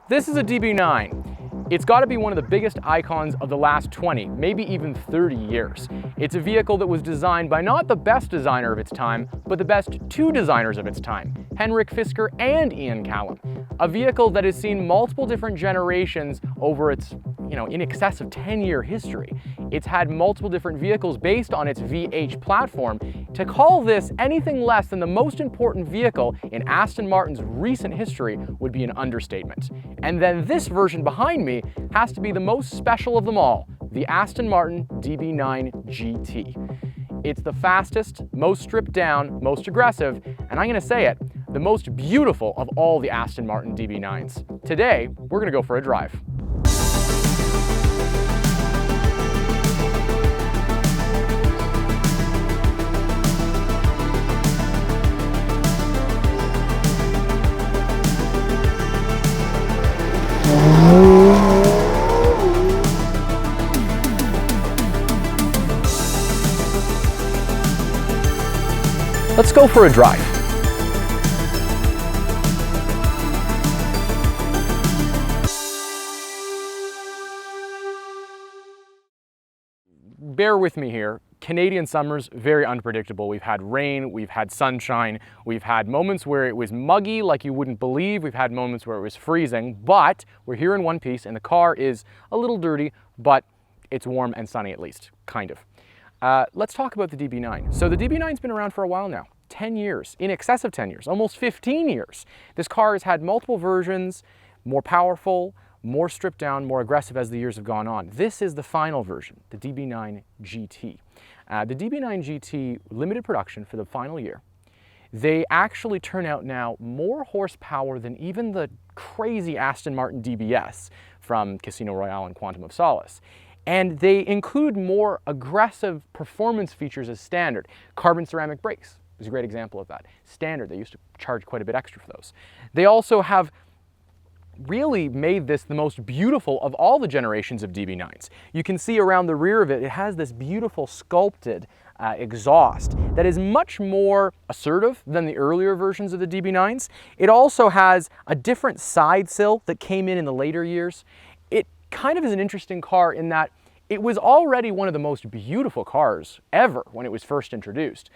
This is a DB9. It's got to be one of the biggest icons of the last 20, maybe even 30 years. It's a vehicle that was designed by not the best designer of its time, but the best two designers of its time, Henrik Fisker and Ian Callum. A vehicle that has seen multiple different generations over its, in excess of 10-year history. It's had multiple different vehicles based on its VH platform. To call this anything less than the most important vehicle in Aston Martin's recent history would be an understatement. And then this version behind me has to be the most special of them all, the Aston Martin DB9 GT. It's the fastest, most stripped down, most aggressive, and I'm going to say it, the most beautiful of all the Aston Martin DB9s. Today, we're going to go for a drive. Let's go for a drive. Bear with me here. Canadian summers, very unpredictable. We've had rain, we've had sunshine, we've had moments where it was muggy like you wouldn't believe, we've had moments where it was freezing, but we're here in one piece and the car is a little dirty, but it's warm and sunny at least, kind of. Let's talk about the DB9. So the DB9's been around for a while now, 10 years, in excess of 10 years, almost 15 years. This car has had multiple versions, more powerful, more stripped down, more aggressive as the years have gone on. This is the final version, the DB9 GT. The DB9 GT limited production for the final year. They actually turn out now more horsepower than even the crazy Aston Martin DBS from Casino Royale and Quantum of Solace. And they include more aggressive performance features as standard. Carbon ceramic brakes is a great example of that. Standard, they used to charge quite a bit extra for those. They also have really made this the most beautiful of all the generations of DB9s. You can see around the rear of it, it has this beautiful sculpted exhaust that is much more assertive than the earlier versions of the DB9s. It also has a different side sill that came in the later years. It kind of is an interesting car in that it was already one of the most beautiful cars ever when it was first introduced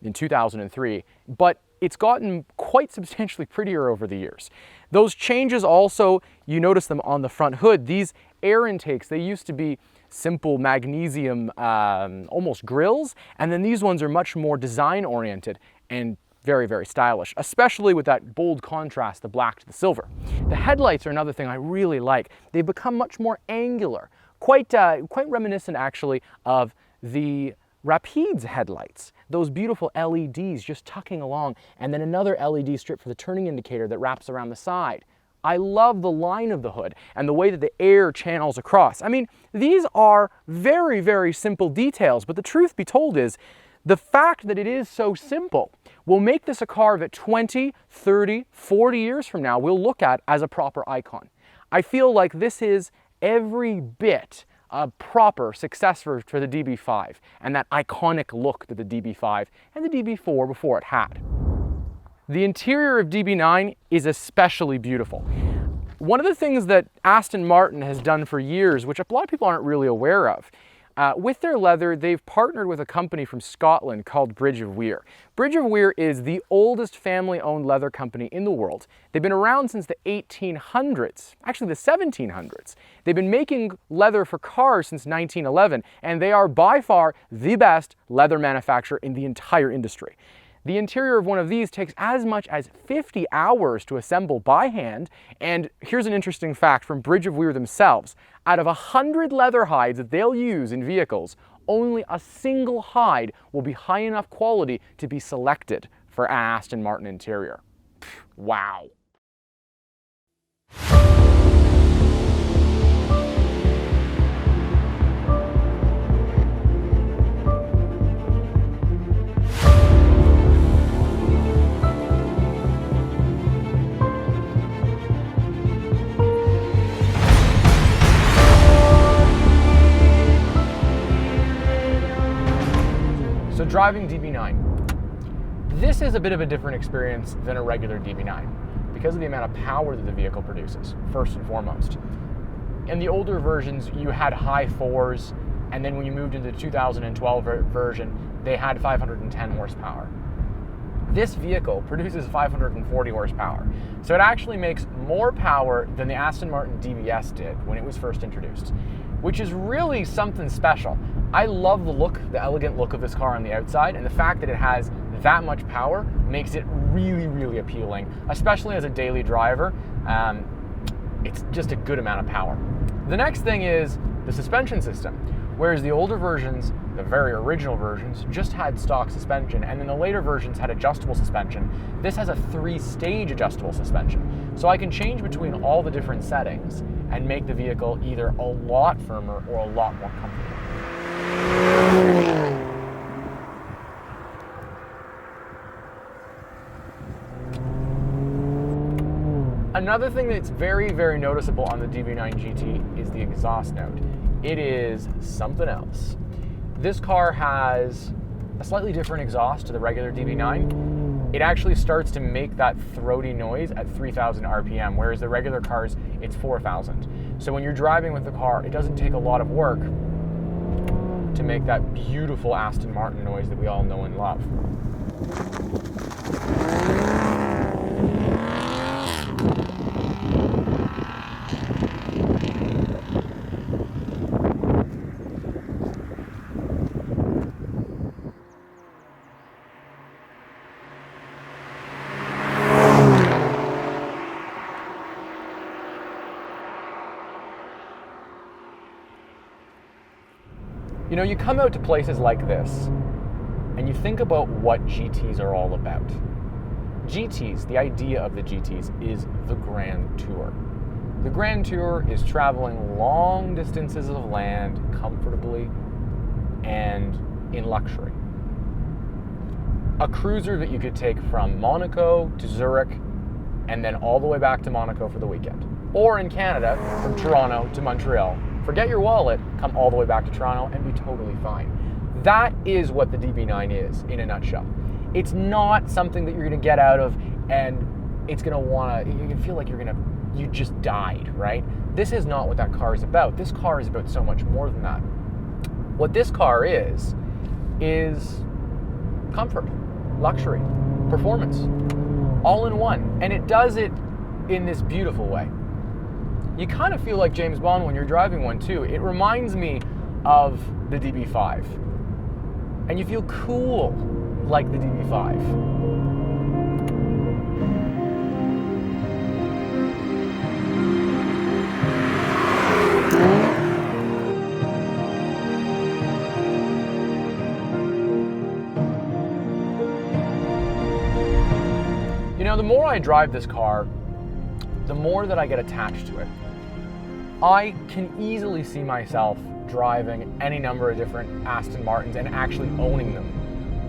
in 2003, but it's gotten quite substantially prettier over the years. Those changes also, you notice them on the front hood. These air intakes, they used to be simple magnesium, almost grills, and then these ones are much more design oriented and very, very stylish, especially with that bold contrast, the black to the silver. The headlights are another thing I really like. They've become much more angular, quite reminiscent actually of the Rapide's headlights, those beautiful LEDs just tucking along, and then another LED strip for the turning indicator that wraps around the side. I love the line of the hood and the way that the air channels across. I mean, these are very, very simple details, but the truth be told is the fact that it is so simple will make this a car that 20, 30, 40 years from now we'll look at as a proper icon. I feel like this is every bit a proper successor for the DB5 and that iconic look that the DB5 and the DB4 before it had. The interior of DB9 is especially beautiful. One of the things that Aston Martin has done for years, which a lot of people aren't really aware of, with their leather, they've partnered with a company from Scotland called Bridge of Weir. Bridge of Weir is the oldest family-owned leather company in the world. They've been around since the 1800s, actually the 1700s. They've been making leather for cars since 1911, and they are by far the best leather manufacturer in the entire industry. The interior of one of these takes as much as 50 hours to assemble by hand, and here's an interesting fact from Bridge of Weir themselves. Out of 100 leather hides that they'll use in vehicles, only a single hide will be high enough quality to be selected for an Aston Martin interior. Wow. So driving DB9. This is a bit of a different experience than a regular DB9 because of the amount of power that the vehicle produces, first and foremost. In the older versions, you had high fours, and then when you moved into the 2012 version, they had 510 horsepower. This vehicle produces 540 horsepower. So it actually makes more power than the Aston Martin DBS did when it was first introduced, which is really something special. I love the look, the elegant look of this car on the outside, and the fact that it has that much power makes it really, really appealing, especially as a daily driver. It's just a good amount of power. The next thing is the suspension system. Whereas the older versions, the very original versions, just had stock suspension, and then the later versions had adjustable suspension. This has a 3-stage adjustable suspension. So I can change between all the different settings and make the vehicle either a lot firmer or a lot more comfortable. Another thing that's very, very noticeable on the DB9 GT is the exhaust note. It is something else. This car has a slightly different exhaust to the regular DB9. It actually starts to make that throaty noise at 3,000 RPM, whereas the regular cars, it's 4,000. So when you're driving with the car, it doesn't take a lot of work to make that beautiful Aston Martin noise that we all know and love. You know, you come out to places like this and you think about what GTs are all about. GTs, the idea of the GTs is the Grand Tour. The Grand Tour is traveling long distances of land comfortably and in luxury. A cruiser that you could take from Monaco to Zurich and then all the way back to Monaco for the weekend. Or in Canada, from Toronto to Montreal. Forget your wallet, come all the way back to Toronto and be totally fine. That is what the DB9 is in a nutshell. It's not something that you're gonna get out of and it's gonna you're gonna feel like you just died, right? This is not what that car is about. This car is about so much more than that. What this car is comfort, luxury, performance, all in one. And it does it in this beautiful way. You kind of feel like James Bond when you're driving one too. It reminds me of the DB5. And you feel cool like the DB5. You know, the more I drive this car, the more that I get attached to it. I can easily see myself driving any number of different Aston Martins and actually owning them.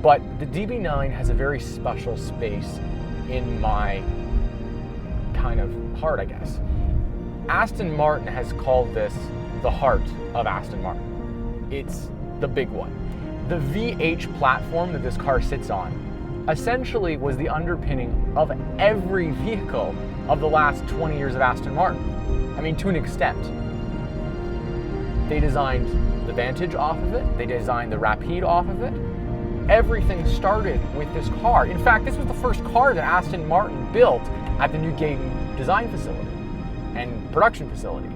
But the DB9 has a very special space in my kind of heart, I guess. Aston Martin has called this the heart of Aston Martin. It's the big one. The VH platform that this car sits on essentially was the underpinning of every vehicle of the last 20 years of Aston Martin. I mean, to an extent. They designed the Vantage off of it. They designed the Rapide off of it. Everything started with this car. In fact, this was the first car that Aston Martin built at the New Gaydon design facility and production facility.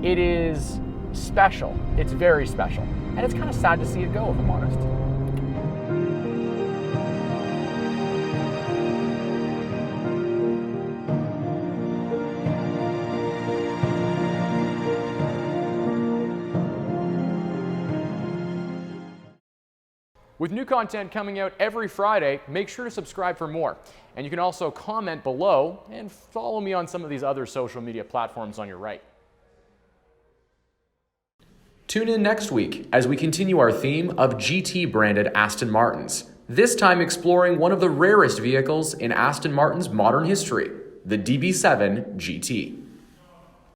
It is special. It's very special. And it's kind of sad to see it go, if I'm honest. With new content coming out every Friday, make sure to subscribe for more. And you can also comment below and follow me on some of these other social media platforms on your right. Tune in next week as we continue our theme of GT-branded Aston Martins, this time exploring one of the rarest vehicles in Aston Martin's modern history, the DB9 GT.